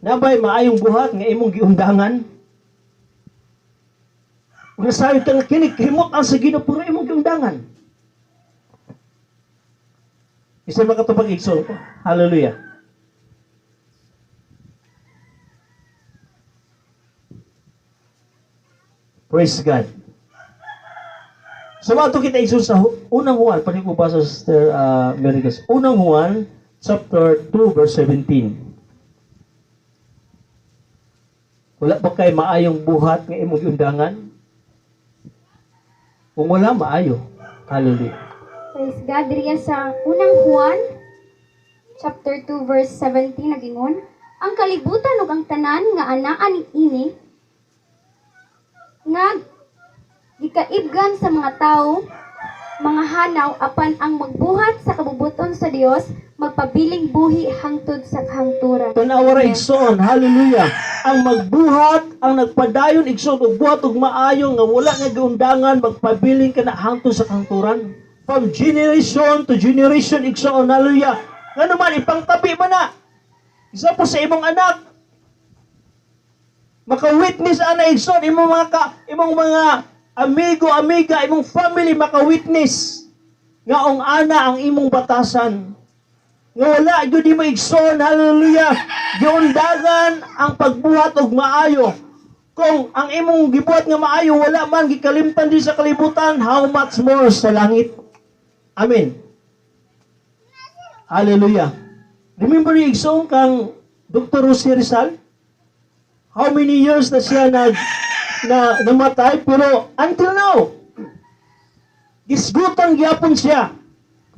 Nabay maayong buhat nga imong giundangan. Ug nasayo kang kini himot ang sa Ginoo puro imong giundangan. Isa makatupag igsoon ko. Hallelujah. Praise God. So, mato kita igsoon sa unang Juan, pwede ko basa sa Sister Americas. Unang Juan, chapter 2, verse 17. Wala ba kay maayong buhat nga imong giundangan? Kung wala, maayo. Hallelujah. Praise God. Diriya sa unang Juan, chapter 2, verse 17, nagingon, ang kalibutan ug ang tanan nga anaan ini, nga gikaibgan sa mga tao, mga hanaw, apan ang magbuhat sa kabubuton sa Dios, magpabiling buhi hangtod sa kahangturan. Tanawara igsoon, hallelujah. Ang magbuhat, ang nagpadayon igsoon, ug buhat ug maayo nga wala nga giundangan, magpabiling ka na hangtod sa kahangturan. From generation to generation igsoon, hallelujah. Nga naman, ipangtabi man na. Isa po sa imong anak, maka-witness ana igsoon, imong mga amigo, amiga, imong family maka-witness nga ang ana ang imong batasan. Nga wala gyud mo igsoon, hallelujah. Giundagan ang pagbuhat og maayo. Kung ang imong gibuhat nga maayo wala man gikalimtan di sa kalibutan, how much more sa langit. Amen. Hallelujah. Remember ni igsoon kang Dr. Jose Rizal? How many years na siya namatay, pero until now, gisgutang gyapon siya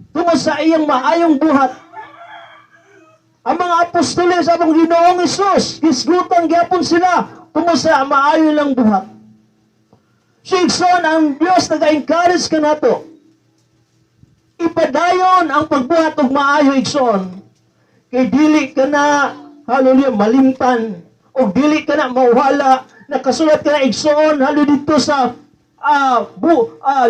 tungod sa iyang maayong buhat. Ang mga apostoles sa among Ginoong Hesus, gisgutang gyapon sila tungod sa maayo lang buhat. So, igsoon, ang Diyos nag-encourage ka nato. Ipadayon ang pagbuhat og maayo igsoon. Kay dili ka na, hallelujah, malimtan. O dili ka na mawala, nakasulat ka na igsoon, halo dito sa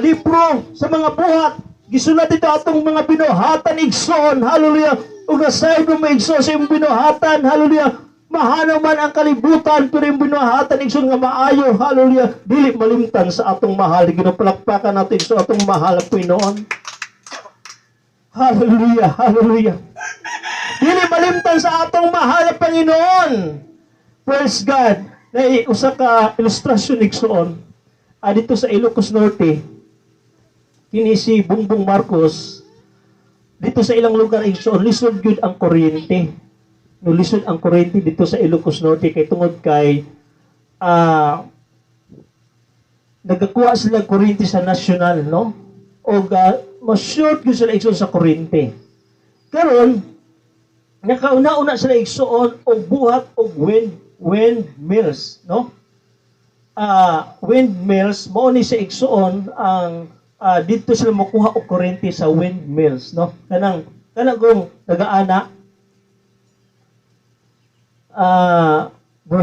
libro sa mga buhat. Gisulat dito atong mga binuhatan igsoon, hallelujah. O nasayod mo igsoon sa iyong binuhatan, hallelujah. Mahanaw man ang kalibutan, pero yung binuhatan igsoon nga maayo, hallelujah. Dili malimtan sa atong mahal. Ginapalakpakan natin sa atong mahal ang Pinoon. Hallelujah, hallelujah. Dili malimtan sa atong mahal ang Panginoon. Praise God. Na usa ka ilustrasyon igsoon. Dito sa Ilocos Norte, kini si Bongbong Marcos, dito sa ilang lugar igsoon, lisod gyud ang kuryente. No, lisod ang kuryente dito sa Ilocos Norte kay tungod kay nagakuha sila kuryente sa national, no? O mas short gyud sila igsoon sa kuryente. Karon nakauna-una sila igsoon og buhat og windmills, no? Windmills, mao ni sa igsoon ang dito sila makuha og kuryente sa windmills, no? Kanang kung nagaana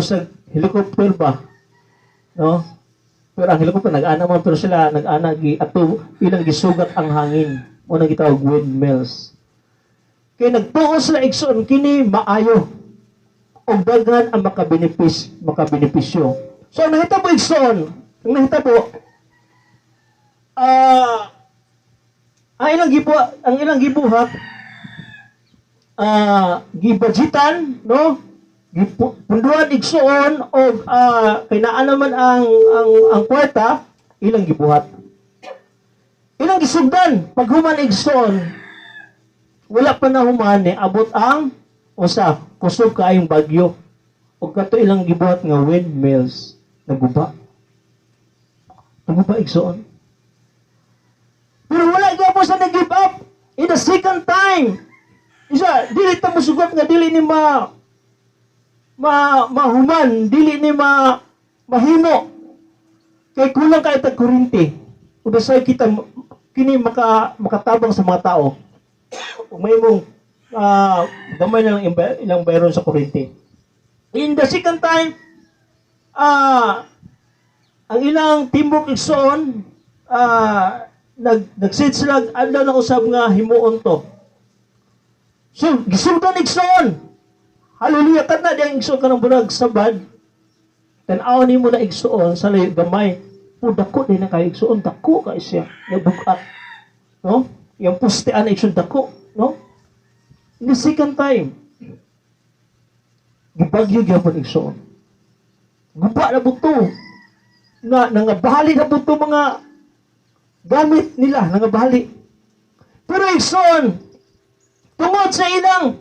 sa helicopter ba, no? Pero ang helicopter nag-ana man, pero sila nag-ana ato ilang gisugat ang hangin, mo na gitawag windmills. Kaya nagtuo sila igsoon kini maayo o daghan ang makabenepisyo. So nahitabo igsoon, ang nahitabo ang ilang gibuhat gibudgetan, no? Gipunduhan igsoon o kinaan naman ang kwarta ilang gibuhat. Ilang gisugdan paghuman igsoon. Wala pa na human abot ang kusog kaayong bagyo. O kato ilang gibuhat nga windmills naguba. Naguba igsoon. Pero wala gyapon sa nag-give up. In the second time, dili ta mosugot nga dili ni mahuman, dili ni mahimo. Kay kulang kay tag kuryente. Ug say kita kini makatabang sa mga tao. Kung may mong gamay na lang ilang bayron sa kuryente. In the second time, ang ilang timbok igsoon, nagsit sila, adlaw na usab nga himuon to. So, gisultan igsoon. Hallelujah, kana di ang igsuon ka ng burag sabad. Tanaw ni mo na igsuon sa layo gamay. O dako din na kayo igsuon, dako ka siya. Yung bugat. No? Yung pustean na igsuon, dako. No? In the second time, gibagyo gyapon igsuon. Guba na buto. Nangabali na buto mga gamit nila, nangabali. Pero igsoon, tungod sa ilang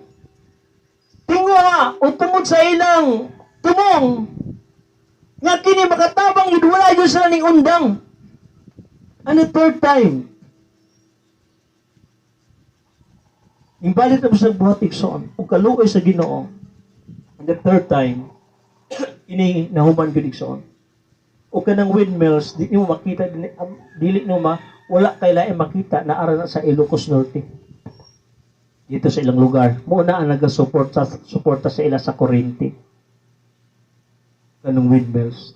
tinguha o tungod sa ilang tumong, nga kini makatabang yun, wala yun sila ning undang. And the third time, imbalit na sa buhat igsoon, o kaluoy sa Ginoo. And the third time, ini nahuman gid igsoon. O kanang windmills, di mo makita, dili mo wala kay lain makita na ara na sa Ilocos Norte. Dito sa ilang lugar. Muna ang nagasuporta sa ila sa kuryente. Kanang windmills.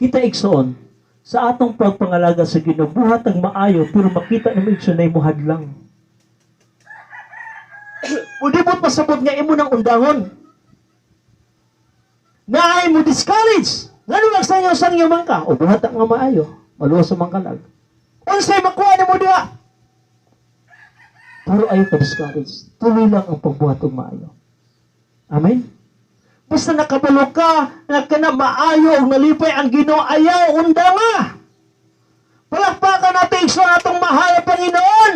Kita igsoon, sa atong pagpangalaga sa Ginoo, buhat ang maayo, pero makita naman igsoon na imuhad lang. O di mo pasabot nga imo ng undangon. Na ay mo discourage. Ngano magsangyaw-sangyaw man ka, o buhat ang nga maayo, maluwas sa mangkalag. Unsay makuha ni mo diha? Pero ayaw ka discourage. Tuloy lang ang pagbuhat ng maayo. Amen? Basta nakabalo ka, na maayo, o nalipay ang Ginoo, ayaw, undanga. Palakpakan natin sa atong mahal na Panginoon.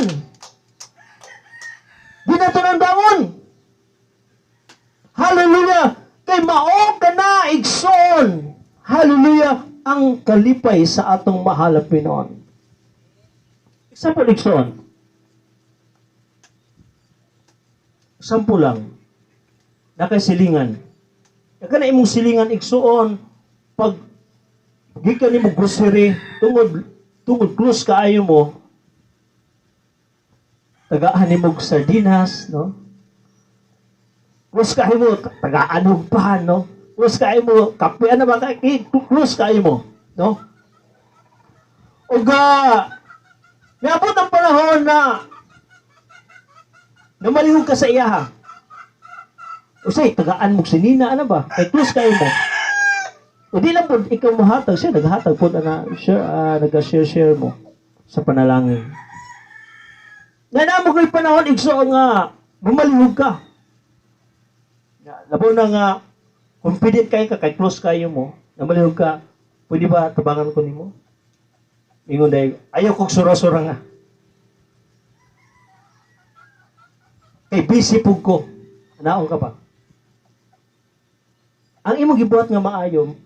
Di na ito nandangon. Hallelujah! Kay mao ka na, igsoon. Hallelujah! Ang kalipay sa atong mahal na Panginoon. Example, igsoon. Sampu lang. Nakasilingan. Kaya na imong silingan igsoon, pag gikan nimo grocery, tungod close kaayo mo, tagaan nimo sardinas, no? Close kaayo mo, tagaan og pan, no? Close kaayo mo, kape ano ba kay close kaayo mo, no? Ug niabot ang panahon na namalihog ka sa iyaha. Usay, tagaan mo sinina, ano ba? Kay close kayo mo. O di lang po, ikaw mahatag siya, naghatag po na nag-share mo sa panalangin. Nanamo ko'y panahon, igso nga, mamalihog ka. Labo na nga, confident kayo ka, kay close kayo mo, namalihog ka, pwede ba tabangan ko nimo? Ingon dahil, ayaw kong sura-sura nga. Kay busy po ko. Naon ka pa? Ang imong gibuhat nga maayo,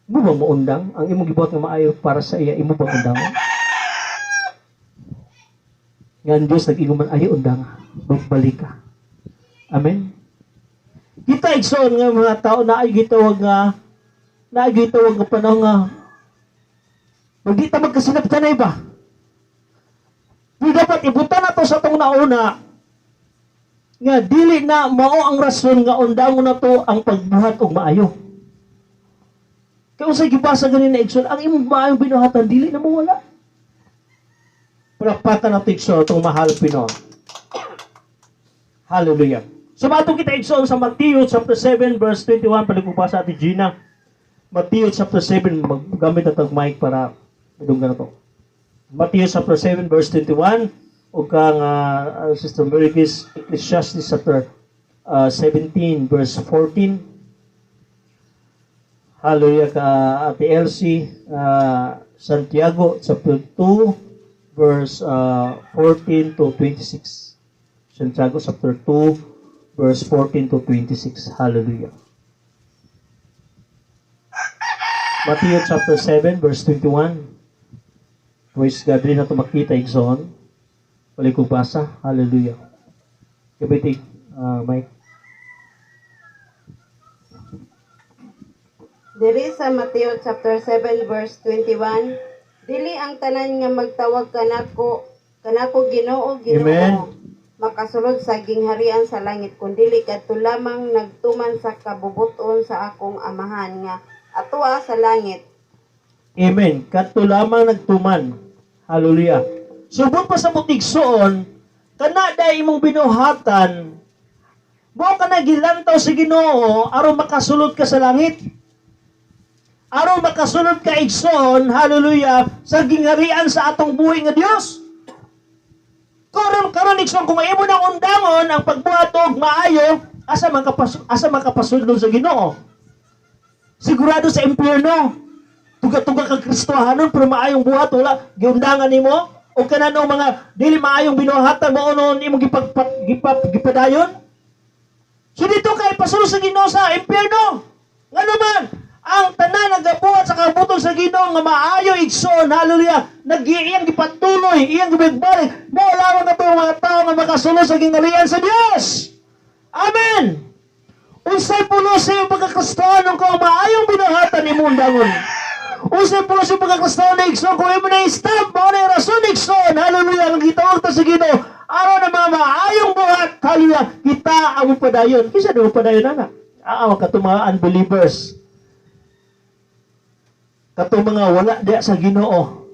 imo ba maundang? Ang imong gibuhat nga maayo para sa iya, imo ba undang? Nga ang Diyos nag-ingon man, ay undang, magbalik ka. Amen? Kita igsoon nga mga tao na ay gitawag nga panahon nga magdita magkasinaptanay ba? Di dapat ibutan na to sa itong nauna nga dili na mao ang rason nga undangon na to ang pagbuhat og maayo. Kaya usay gibasa ganin na igsoon, ang imong maayong binuhatan dili na mo wala. Palakpakan natin igsoon itong mahal Pinoy. Hallelujah. So matong kita igsoon sa Maayo chapter 7 verse 21, paligubasa sa atin Gina. Maayo chapter 7, maggamit na tag mic para madunggan na to. Maayo chapter 7 verse 21, o kang Sister Marykis, Ecclesiastes chapter 17 verse 14. Hallelujah ka Ate Elsie, Santiago chapter 2 verse 14 to 26. Santiago chapter 2 verse 14 to 26. Hallelujah. Maayo chapter 7 verse 21. Praise God, rin na ito makita igsoon. Balik ko basa. Hallelujah. Kabitig, Mike. Diri sa Maayo chapter 7 verse 21, dili ang tanan nga magtawag kanako Ginoo, Amen. makasulod sa gingharian sa langit, kundi kadto lamang nagtuman sa kabubuton sa akong amahan nga atoa sa langit. Amen. Kadto lamang nagtuman. Hallelujah. Subot pa sa butigsoon, kana day imong binuhatan, Mo ka na gilantaw sa Ginoo aron makasulod ka sa langit. Aron makasunod ka igsoon, hallelujah, sa gingharian sa atong buhay nga Dios. Karon igsoon kung imo nang undangon ang pagbuhat og maayo, asa man kapasulod sa Ginoo. Sigurado sa impyerno. Tuga-tuga kang Kristohanon pero maayong buhat wala giundangan nimo o kananong mga dili maayong binuhatan mo unon imo gipadayon. So dito kay pasulod sa Ginoo sa impyerno. Ngano man ang tanan nagabuhat sa kabuton sa Ginoo nga maayo igsoon, hallelujah, nag-iyang gipatuloy, iyang gibagbalik, mo lamang na mga tao nga makasunod sa gingharian sa Dios. Amen. Unsay pulo sa iyong pagkakristohanon kung maayong binuhatan ni mundangon. Unsay pulo sa iyong pagkakristohanon na igsoon kung imo na istab, mo na rason igsoon, hallelujah, ang gitawag ta sa Ginoo, aron na mga maayong buhat, hallelujah, kita ang upadayon. Kisa na upadayon na katong mga unbelievers. Katong mga wala diya sa Ginoo.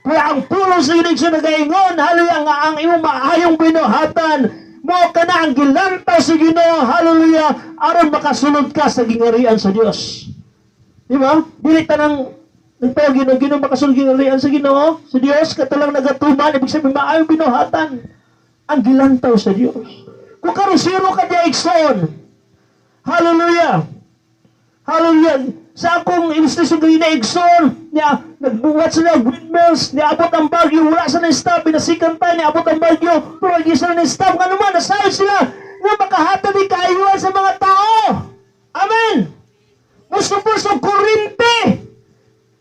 Kaya ang pulong sa Ginoo nagaingon, hallelujah, nga ang imong maayong binuhatan, mo ka na ang gilantaw sa Ginoo, hallelujah, aron makasunod ka sa gingharian sa Dios. Di ba? Dili tanang nagtawag Ginoo makasunod gingharian sa Ginoo, sa Dios, katalang nagatuman, ibig sabihin maayong binuhatan, ang gilantaw sa Dios. Kung karon zero ka diya igsoon, hallelujah, hallelujah, sa akong ilustasyon kayo na igsoon, niya, nagbuhat sila, windmills, niabot ang bagyo, wala sa na-stop, pinasikan tayo, niabot ang bagyo, pero hindi sila na-stop, nga naman, nasayod sila, nga makahatag ni kaayuan sa mga tao. Amen! Musto-puso, kurinte!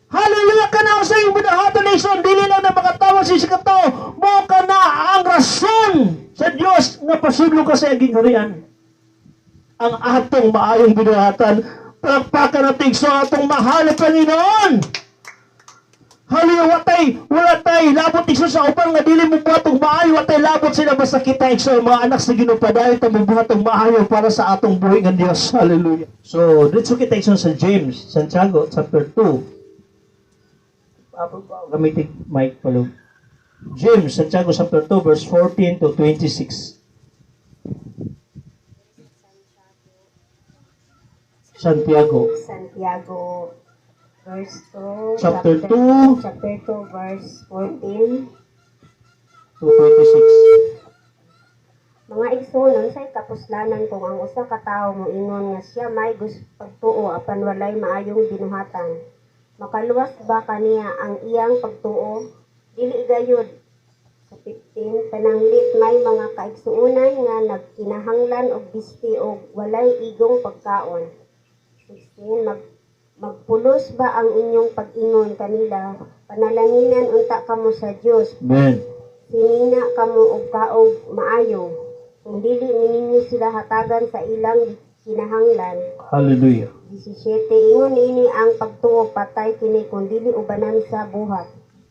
Hallelujah ka na sa iyong binahatan na igsoon, dili lang na makatawag sa isang tao, mo ka na ang rason sa Diyos nga pasulong ka sa iyong harian. Ang atong maayong binahatan, palakpakan natin sa atong mahal na Panginoon. Hallelujah, wala tay labot igsoon sa upan nga dili mo buhatong maayo, watay labot sila basta kita igsoon mga anak sa Ginoo padayon ta mo buhatong maayo para sa atong buhay nga Dios. Hallelujah. So, dito kita igsoon sa James, Santiago chapter 2. Gamitin mic palo. James, Santiago chapter 2 verse 14 to 26. Santiago verse 2, chapter 2 verse 14 to 26. Mga igsoon, say kapuslanan kung ang usa ka tawo moingon nga siya may gusto pagtuo apan walay maayong binuhatan. Makaluwas ba kaniya ang iyang pagtuo? Dili gayud. Sa 15, pananglit may mga kaigsuonan nga nagkinahanglan og bisti og walay igong pagkaon. 16, magpulos ba ang inyong pag-ingon kanila? Panalanginan unta kamo sa Dios. Amen. Sinina kamo og kaog maayo. Kung dili ninyo sila hatagan sa ilang kinahanglan. Hallelujah. 17, ingon ini ang pagtuo patay kini kung dili ubanan sa buhat.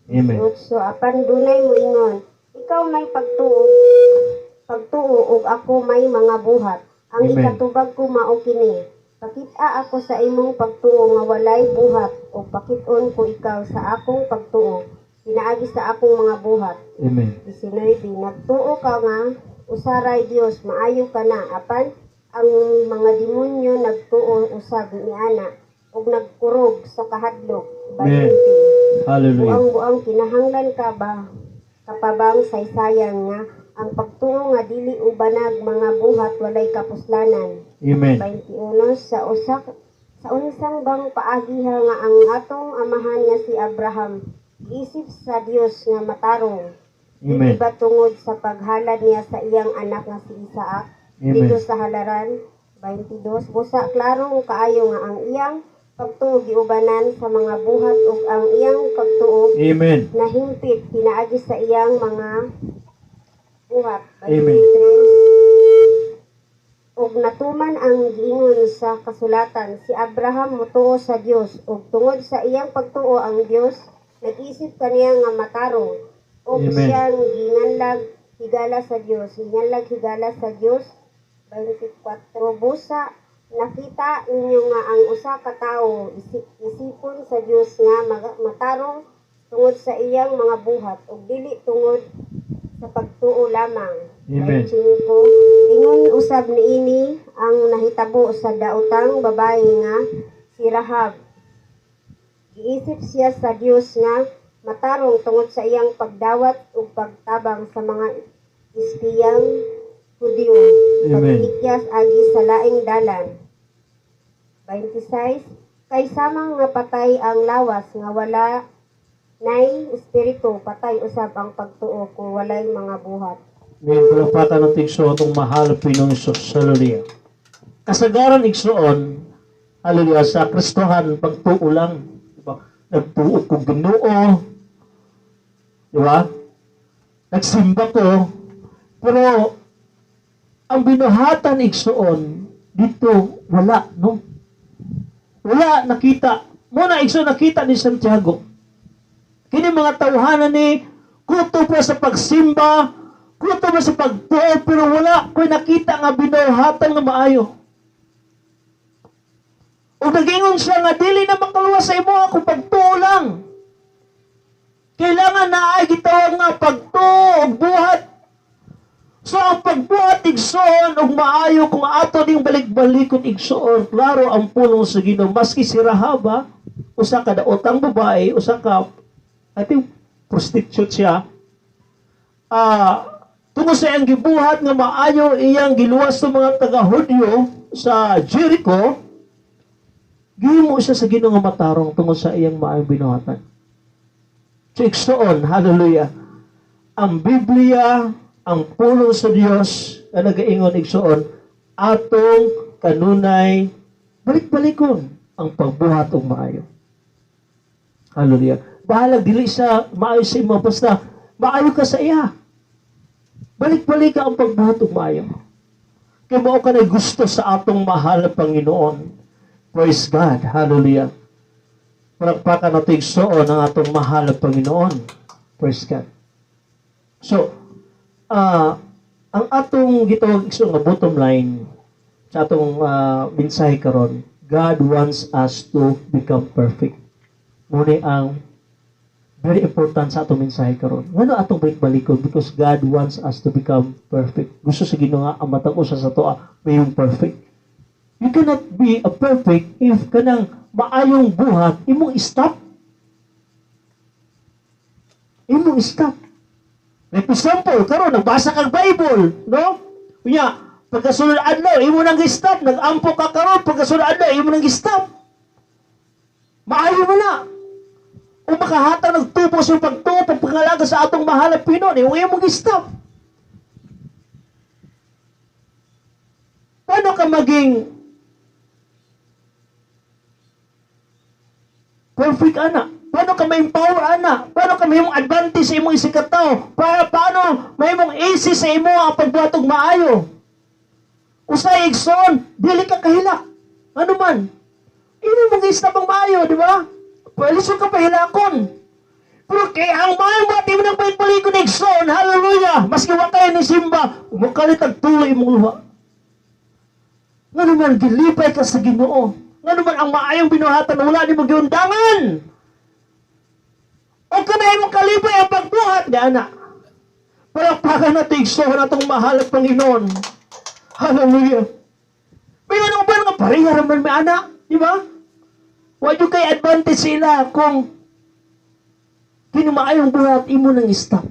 Amen. 18, apan dunay mo ingon, ikaw may pagtuo ug ako may mga buhat. Ang Amen. ikatubag ko mao kini. Pakita ako sa imong pagtuo nga walay buhat o pakit-on ko ikaw sa akong pagtuo pinaagi sa akong mga buhat. Amen. 19, nagtuo ka nga usaray Dios maayo ka na apan ang mga demonyo nagtuo usab niana ug nagkurog sa kahadlok. Amen. 20, Hallelujah. buang kinahanglan ka ba kapabang saysayang nga ang pagtuo nga dili ubanag mga buhat walay kapuslanan. Amen. 21, sa unsang bang paagiha nga ang atong amahan nga si Abraham isip sa Dios nga matarong. Amen. Dili ba tungod sa paghalad niya sa iyang anak nga si Isaac Amen. dito sa halaran. 22, busa klaro kaayo nga ang iyang pagtuo giubanan sa mga buhat ug ang iyang pagtuo Amen. nahimpit pinaagi sa iyang mga buhat. Amen. 23, ug natuman ang giingon sa kasulatan, si Abraham motuo sa Dios ug tungod sa iyang pagtuo ang Dios nag-isip kaniya nga matarong ug Amen. siyang ginganlag higala sa Dios. 24, busa nakita ninyo nga ang usa ka tawo isipon sa Dios nga matarong tungod sa iyang mga buhat ug dili tungod sa pagtuo lamang. Amen. 5. Ingon usab niini ang nahitabo sa daotang babae nga si Rahab. Giisip siya sa Dios nga matarong tungod sa iyang pagdawat ug pagtabang sa mga espiyang Hudyo. Amen. Pag-ikyas agi sa laing dalan. 26. Kay samang nga patay ang lawas nga wala nay espiritu, patay usab ang pagtuo kung walay mga buhat. Ngayon, palapakan ng tigso itong mahal Pinong Isus. Hallelujah. Kasagaran igsoon, hallelujah, sa Kristohan, pagtuo lang. Diba? Nagtuo ko Ginoo. Diba? Nagsimba ko. Pero, ang binuhatan igsoon, dito, wala, no? Wala, nakita. Muna, igsoon, nakita ni Santiago. Kini mga tawhanan ni, kuto pa sa pagsimba, kuto pa sa pagtuo, pero wala ko'y nakita nga binuhatan nga maayo. O nagingon siya nga, dili na makaluwas sa imo ako pagtuo lang. Kailangan na ay gitawag nga pagtuo o buhat. So, ang pagbuhat igsoon o maayo kung ato ding balik-balikon igsoon, klaro ang pulong sa Ginoo. Maski si Rahab, usa ka daotang babae, usa ka, I think, prostitute siya. Tungod sa iyang gibuhat nga maayo iyang giluwas sa mga taga-Hudyo sa Jericho, gihimo siya sa Ginoo nga matarong tungod sa iyang maayong binuhatan. So, igsoon, hallelujah. Ang Biblia, ang pulong sa Dios na nagaingon igsoon, atong kanunay balik-balikon ang pagbuhat og maayo. Hallelujah. Bahalag dili sa maayo sa imo, basta maayo ka sa iya. Balik-balik ka ang pagbuhat og maayo. Kaya mao ka na gusto sa atong mahal na Panginoon. Praise God. Hallelujah. Palakpakan natin igsoon ang atong mahal na Panginoon. Praise God. So, ang atong gitawag igsoon nga bottom line sa atong mensahe karon, God wants us to become perfect. Muna ang very important sa atong mensahe karon. Ngano atong balik-balikon? Because God wants us to become perfect. Gusto sa Ginoo nga ang matag usa sa toa mayong perfect. You cannot be a perfect if kanang maayong buhat imong stop. Imong stop. Like example, karon nagbasa kag Bible, no? Unya, pagkasunod adlaw imo nang gi-stop, nag-ampo ka karon, pagkasunod adlaw imo nang gi-stop. Maayo mo na. O makahata nagtubos yung pagtuo, pagpangalaga sa atong mahal na Pinoy, yung imo gi-stop. Paano ka maging perfect ana? Paano ka ma-empower ana? Paano ka may advantage sa imong isikataw? Paano may mong easy sa imo ang pagbuhat og maayo? Usay igsoon, dili ka kahila. Ano man? Imo mong stop ang maayo, di ba? Palisod ka pahilakon. Pero kay ang maayo ba mo nang balik-balikon igsoon, hallelujah. Maski wa kayo ni simba, umukalit ang tuloy imong luha. Nga naman, gilipay ka sa Ginoo. Nga naman, ang maayong binuhatan, wala ni mag-iundangan. O kanay mong kalipay ang pagbuhat, di anak. Palakpakan natin igsoon natong mahal at Panginoon. Hallelujah. May ano ba nga pareha naman may anak, di ba? Huwag yung kay advantage sila kung kinumaayong buhat, imo nang stop.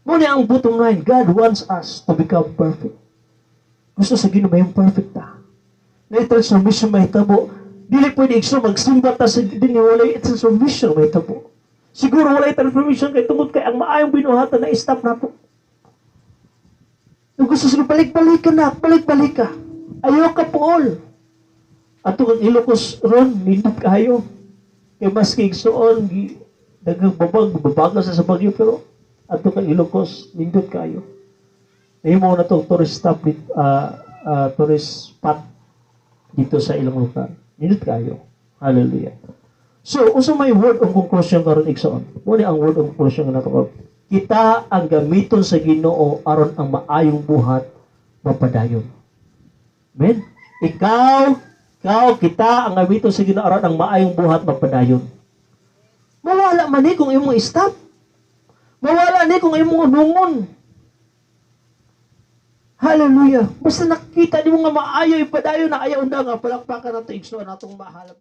Muna ang bottom line, God wants us to become perfect. Gusto sa Ginoo yung perfect ta. Na transformation may tabo. Dili pwede igso magsimba ta sa dinhi walay transformation may tabo. Siguro walay transformation kay tungod kay ang maayong binuhatan na stop nato. Kung gusto sa balik-balik ka na, balik-balik ka. Ayaw ka pool. Ato kang Ilocos ron, nindot kayo. Kay mas igsoon, dagang babag sa bagyo, pero ato kang Ilocos, nindot kayo. Nahimo na itong tourist spot dito sa ilang lugar. Nindot kayo. Hallelujah. So, usa may word of conclusion karon igsoon. Muna ang word of conclusion na nato. Kita ang gamiton sa Ginoo aron ang maayong buhat mapadayon. Amen? Kita ang gamiton sa Ginoo aron ang maayong buhat mapadayon. Mawala man kung imong stop. Mawala ni kung imong unungon. Hallelujah. Basta nakita ni mo nga maayo ipadayon na ayaw na nga palakpakan nato igsoon natong mahalap.